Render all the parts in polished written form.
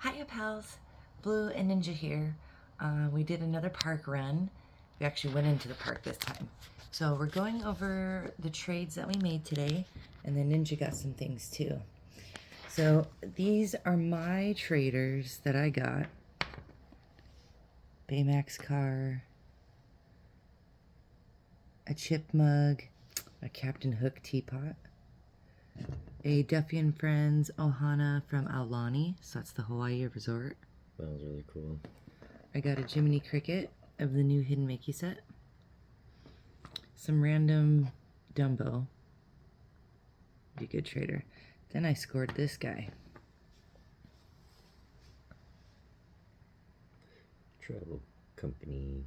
Hiya pals, Blue and Ninja here. We did another park run. We actually went into the park this time. So we're going over the trades that we made today, and then Ninja got some things too. So these are my traders that I got. Baymax car, a chip mug, a Captain Hook teapot, a Duffy and Friends Ohana from Aulani, so that's the Hawaii resort. That was really cool. I got a Jiminy Cricket of the new Hidden Mickey set. Some random Dumbo. Be a good trader. Then I scored this guy. Travel company.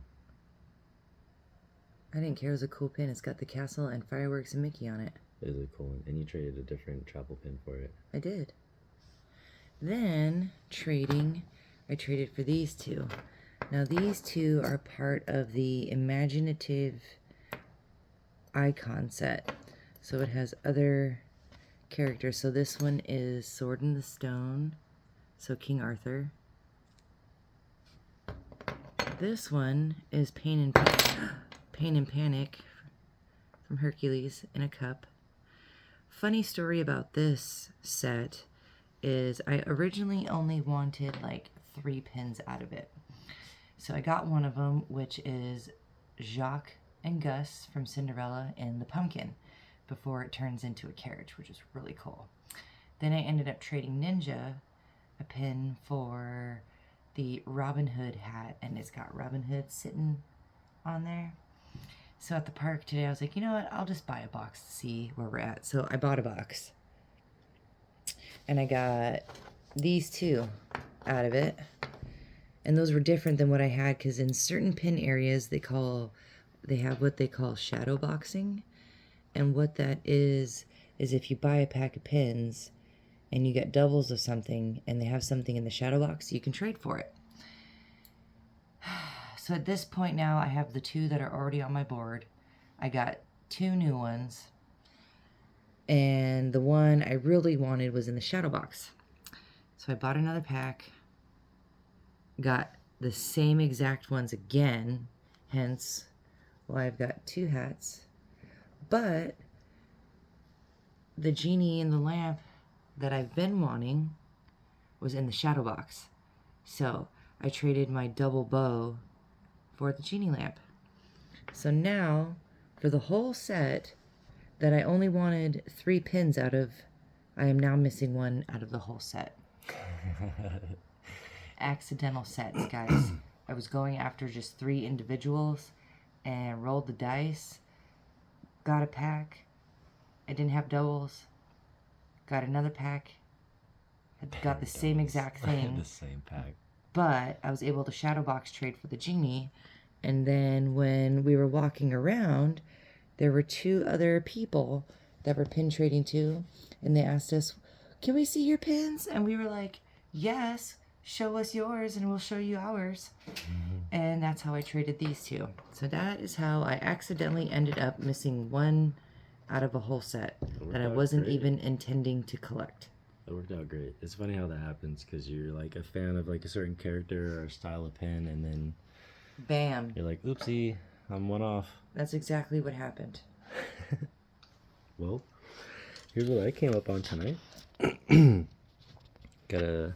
I didn't care, it was a cool pin. It's got the castle and fireworks and Mickey on it. It is a cool one. And you traded a different travel pin for it. I did. Then, trading, I traded for these two. Now these two are part of the imaginative icon set. So it has other characters. So this one is Sword in the Stone. So King Arthur. This one is Pain and Panic from Hercules in a cup. Funny story about this set is I originally only wanted like 3 pins out of it. So I got one of them, which is Jacques and Gus from Cinderella in the pumpkin before it turns into a carriage, which is really cool. Then I ended up trading Ninja a pin for the Robin Hood hat, and it's got Robin Hood sitting on there. So at the park today, I was like, you know what, I'll just buy a box to see where we're at. So I bought a box. And I got these two out of it. And those were different than what I had, because in certain pin areas, they have what they call shadow boxing. And what that is if you buy a pack of pins and you get doubles of something and they have something in the shadow box, you can trade for it. So at this point now, I have the 2 that are already on my board. I got 2 new ones. And the one I really wanted was in the shadow box. So I bought another pack. Got the same exact ones again. Hence why I've got 2 hats. But the genie in the lamp that I've been wanting was in the shadow box. So I traded my double bow for the genie lamp. So now, for the whole set that I only wanted 3 pins out of, I am now missing 1 out of the whole set. Accidental sets, guys. I was going after just 3 individuals and rolled the dice. Got a pack. I didn't have doubles. Got another pack. Got the same exact thing. The same pack. But I was able to shadow box trade for the genie. And then when we were walking around, there were 2 other people that were pin trading too. And they asked us, can we see your pins? And we were like, yes, show us yours and we'll show you ours. Mm-hmm. And that's how I traded these 2. So that is how I accidentally ended up missing 1 out of a whole set that I wasn't even intending to collect. It worked out great. It's funny how that happens, because you're like a fan of like a certain character or style of pin, and then bam, you're like, oopsie, I'm 1 off. That's exactly what happened. Well, here's what I came up on tonight. Got a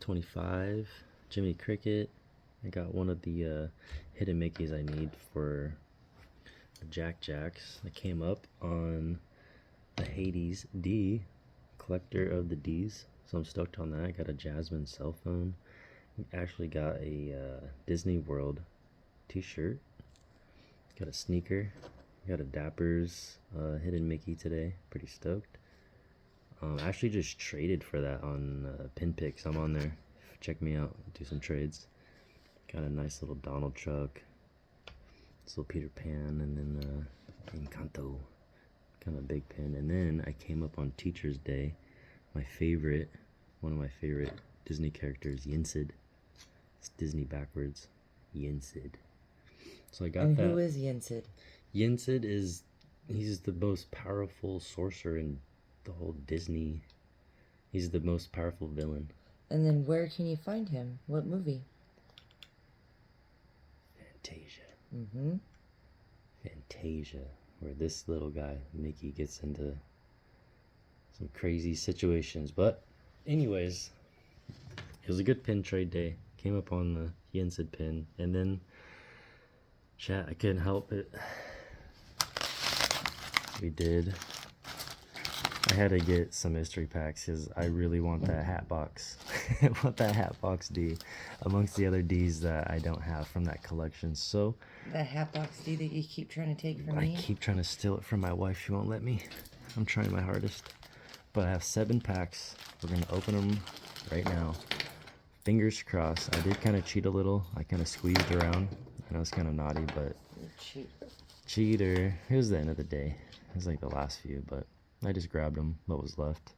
25 Jiminy Cricket. I got one of the hidden Mickeys I need for the Jack Jacks. I came up on the Hades D, collector of the Ds, so I'm stoked on that. I got a Jasmine cell phone. I actually got a Disney World t-shirt. Got a sneaker. Got a Dapper's hidden Mickey today. Pretty stoked. I actually just traded for that on Pinpicks. I'm on there. Check me out. Do some trades. Got a nice little Donald truck. This little Peter Pan, and then Encanto. Kind of a big pin. And then I came up on Teacher's Day. One of my favorite Disney characters, Yinsid. It's Disney backwards. Yinsid. So I got that. And who is Yinsid? Yinsid he's the most powerful sorcerer in the whole Disney. He's the most powerful villain. And then where can you find him? What movie? Fantasia. Mm-hmm. Fantasia, where this little guy, Mickey, gets into some crazy situations. But anyways, it was a good pin trade day. Came up on the Yensid pin, and then chat, I couldn't help it. I had to get some mystery packs because I really want that hat box. I want that hat box D amongst the other Ds that I don't have from that collection. So That hat box D that you keep trying to take from I me? keep trying to steal it from my wife. She won't let me. I'm trying my hardest. But I have 7 packs. We're going to open them right now. Fingers crossed. I did kind of cheat a little. I kind of squeezed around. I know it's kind of naughty, but... Cheater. It was the end of the day. It was like the last few, but I just grabbed them, what was left.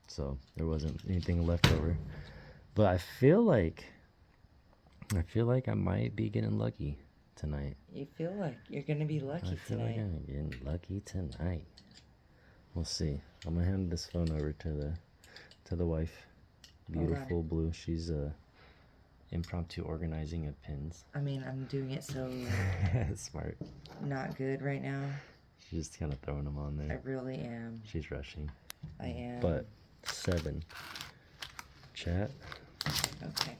So there wasn't anything left over. But I feel like I might be getting lucky tonight. You feel like you're going to be lucky tonight. Like I'm getting lucky tonight. We'll see. I'm gonna hand this phone over to the wife. Beautiful Blue. She's impromptu organizing of pins. I mean, I'm doing it so Smart. not good right now. She's just kind of throwing them on there. I really am. She's rushing. I am. But 7. Chat. Okay.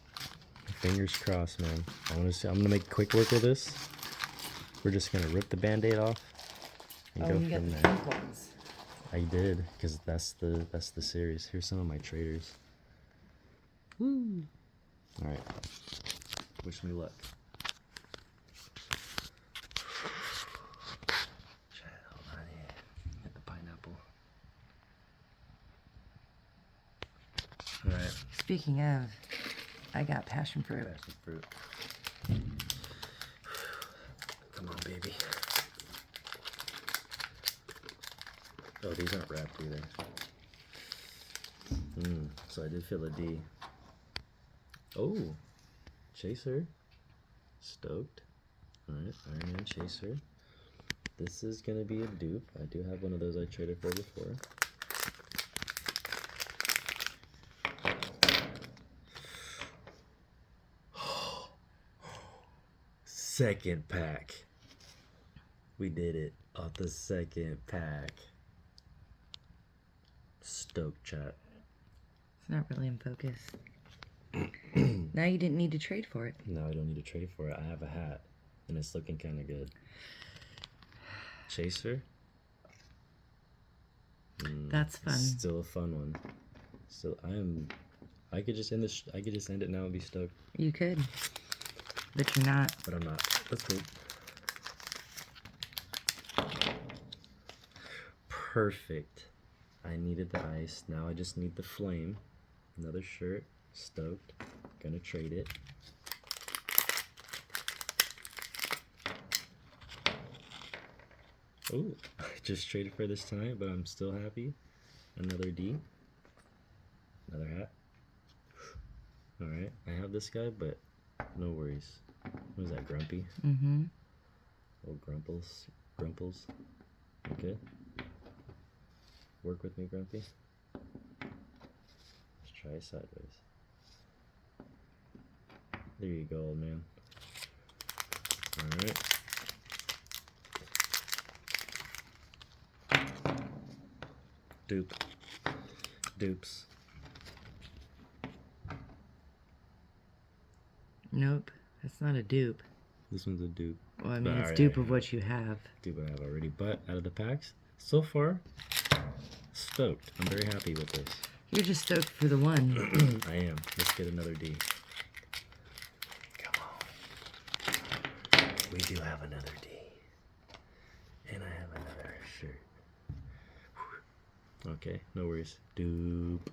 Fingers crossed, man. I'm gonna make quick work of this. We're just gonna rip the band-aid off and go you got from the there. pink ones. I did, because that's the series. Here's some of my traders. Woo! Alright. Wish me luck. Hold on here. Get the pineapple. Alright. Speaking of, I got passion fruit. Passion fruit. Come on, baby. Oh, these aren't wrapped either. So I did feel a D. Oh, Chaser. Stoked. Alright, Iron Man Chaser. This is going to be a dupe. I do have one of those I traded for before. Second pack. We did it off the second pack. Stoked, chat. It's not really in focus. Now you didn't need to trade for it. No, I don't need to trade for it. I have a hat, and it's looking kind of good. Chaser. That's fun. Still a fun one. Still, I could just end this. I could just end it now and be stoked. You could, but you're not. But I'm not. That's cool. Perfect. I needed the ice. Now I just need the flame. Another shirt. Stoked. Gonna trade it. Oh, I just traded for this tonight, but I'm still happy. Another D. Another hat. Alright, I have this guy, but no worries. What is that, Grumpy? Mm-hmm. Oh, Grumples. Grumples. Okay. Work with me, Grumpy. Let's try sideways. There you go, old man. Alright. Dupe. Dupes. Nope, that's not a dupe. This one's a dupe. Well, I mean, But it's alright, dupe of what you have. Dupe I have already. But out of the packs, so far, stoked. I'm very happy with this. You're just stoked for the one. I am. Let's get another D. Come on. We do have another D. And I have another shirt. Okay, no worries. Dupe.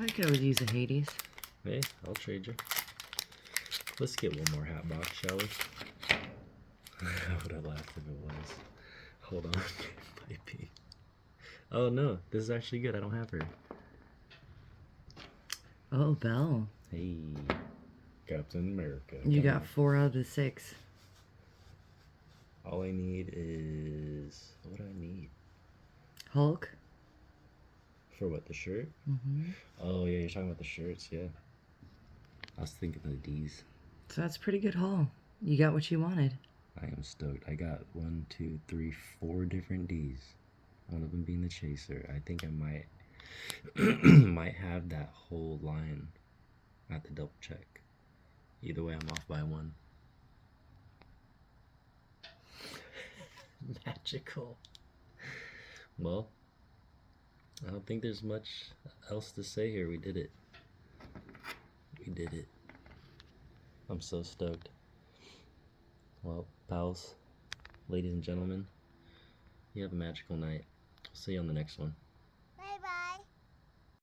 I could always use a Hades. Hey, I'll trade you. Let's get one more hat box, shall we? I would have laughed if it was. Hold on. Might be. Oh no, this is actually good. I don't have her. Oh, Belle. Hey, Captain America. You Come got on. 4 out of the 6. All I need is... What do I need? Hulk. For what, the shirt? Mm-hmm. Oh, yeah, you're talking about the shirts, yeah. I was thinking of the D's. So that's a pretty good haul. You got what you wanted. I am stoked. I got 1, 2, 3, 4 different D's. One of them being the chaser. I think I might might have that whole line. I have to double check. Either way, I'm off by one. Magical. Well, I don't think there's much else to say here. We did it. We did it. I'm so stoked. Well, pals, ladies and gentlemen, you have a magical night. See you on the next one.